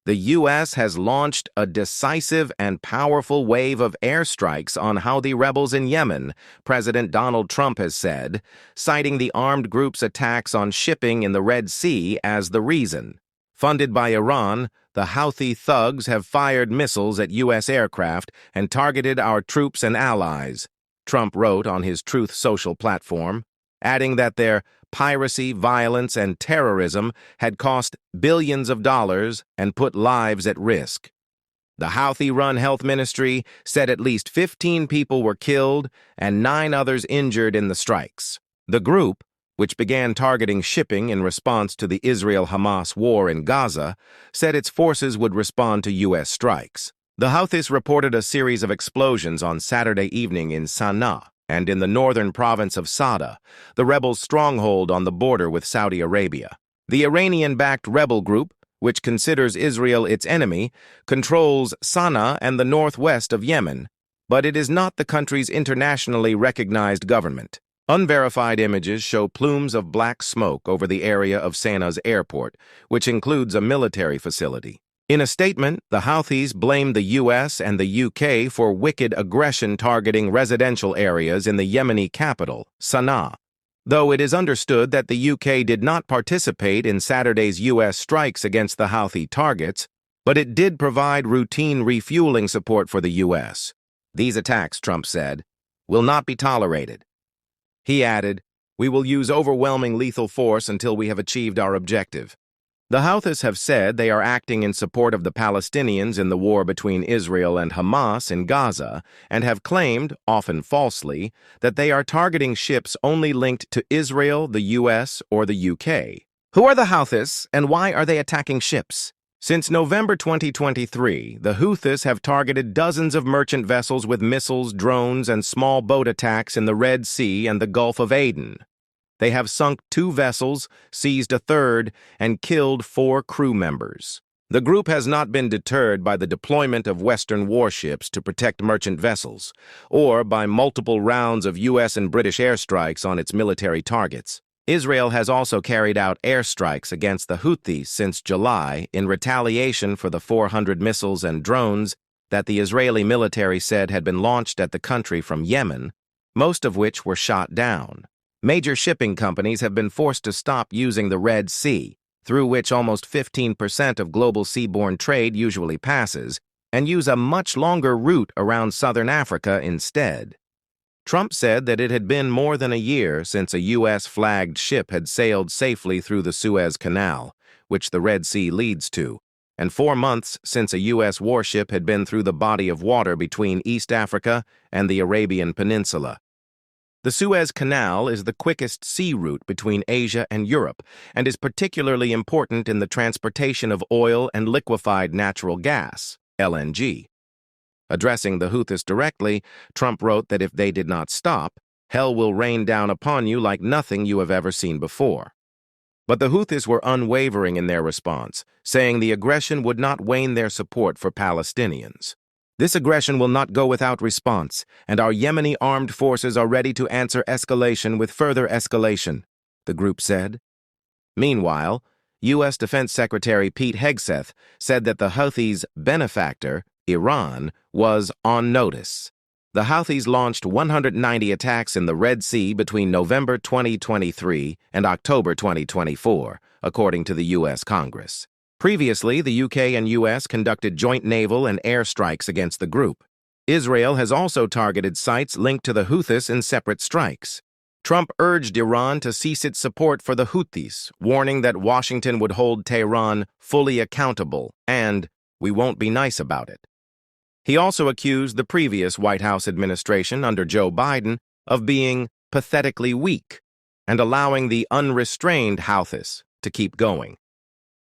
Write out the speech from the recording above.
The U.S. has launched a decisive and powerful wave of airstrikes on Houthi rebels in Yemen, President Donald Trump has said, citing the armed group's attacks on shipping in the Red Sea as the reason. Funded by Iran, the Houthi thugs have fired missiles at U.S. aircraft and targeted our troops and allies, Trump wrote on his Truth Social platform, adding that their piracy, violence, and terrorism had cost billions of dollars and put lives at risk. The Houthi-run health ministry said at least 15 people were killed and 9 others injured in the strikes. The group, which began targeting shipping in response to the Israel-Hamas war in Gaza, said its forces would respond to U.S. strikes. The Houthis reported a series of explosions on Saturday evening in Sanaa and in the northern province of Saada, the rebels' stronghold on the border with Saudi Arabia. The Iranian-backed rebel group, which considers Israel its enemy, controls Sanaa and the northwest of Yemen, but it is not the country's internationally recognized government. Unverified images show plumes of black smoke over the area of Sanaa's airport, which includes a military facility. In a statement, the Houthis blamed the U.S. and the U.K. for wicked aggression targeting residential areas in the Yemeni capital, Sanaa. Though it is understood that the U.K. did not participate in Saturday's U.S. strikes against the Houthi targets, but it did provide routine refueling support for the U.S. These attacks, Trump said, will not be tolerated. He added, "We will use overwhelming lethal force until we have achieved our objective." The Houthis have said they are acting in support of the Palestinians in the war between Israel and Hamas in Gaza and have claimed, often falsely, that they are targeting ships only linked to Israel, the U.S., or the U.K. Who are the Houthis and why are they attacking ships? Since November 2023, the Houthis have targeted dozens of merchant vessels with missiles, drones, and small boat attacks in the Red Sea and the Gulf of Aden. They have sunk 2 vessels, seized a third, and killed 4 crew members. The group has not been deterred by the deployment of Western warships to protect merchant vessels, or by multiple rounds of U.S. and British airstrikes on its military targets. Israel has also carried out airstrikes against the Houthis since July in retaliation for the 400 missiles and drones that the Israeli military said had been launched at the country from Yemen, most of which were shot down. Major shipping companies have been forced to stop using the Red Sea, through which almost 15% of global seaborne trade usually passes, and use a much longer route around southern Africa instead. Trump said that it had been more than a year since a U.S.-flagged ship had sailed safely through the Suez Canal, which the Red Sea leads to, and 4 months since a U.S. warship had been through the body of water between East Africa and the Arabian Peninsula. The Suez Canal is the quickest sea route between Asia and Europe and is particularly important in the transportation of oil and liquefied natural gas, LNG. Addressing the Houthis directly, Trump wrote that if they did not stop, hell will rain down upon you like nothing you have ever seen before. But the Houthis were unwavering in their response, saying the aggression would not wane their support for Palestinians. "This aggression will not go without response, and our Yemeni armed forces are ready to answer escalation with further escalation," the group said. Meanwhile, U.S. Defense Secretary Pete Hegseth said that the Houthis' benefactor, Iran, was on notice. The Houthis launched 190 attacks in the Red Sea between November 2023 and October 2024, according to the U.S. Congress. Previously, the UK and US conducted joint naval and air strikes against the group. Israel has also targeted sites linked to the Houthis in separate strikes. Trump urged Iran to cease its support for the Houthis, warning that Washington would hold Tehran fully accountable and, "we won't be nice about it." He also accused the previous White House administration under Joe Biden of being pathetically weak and allowing the unrestrained Houthis to keep going.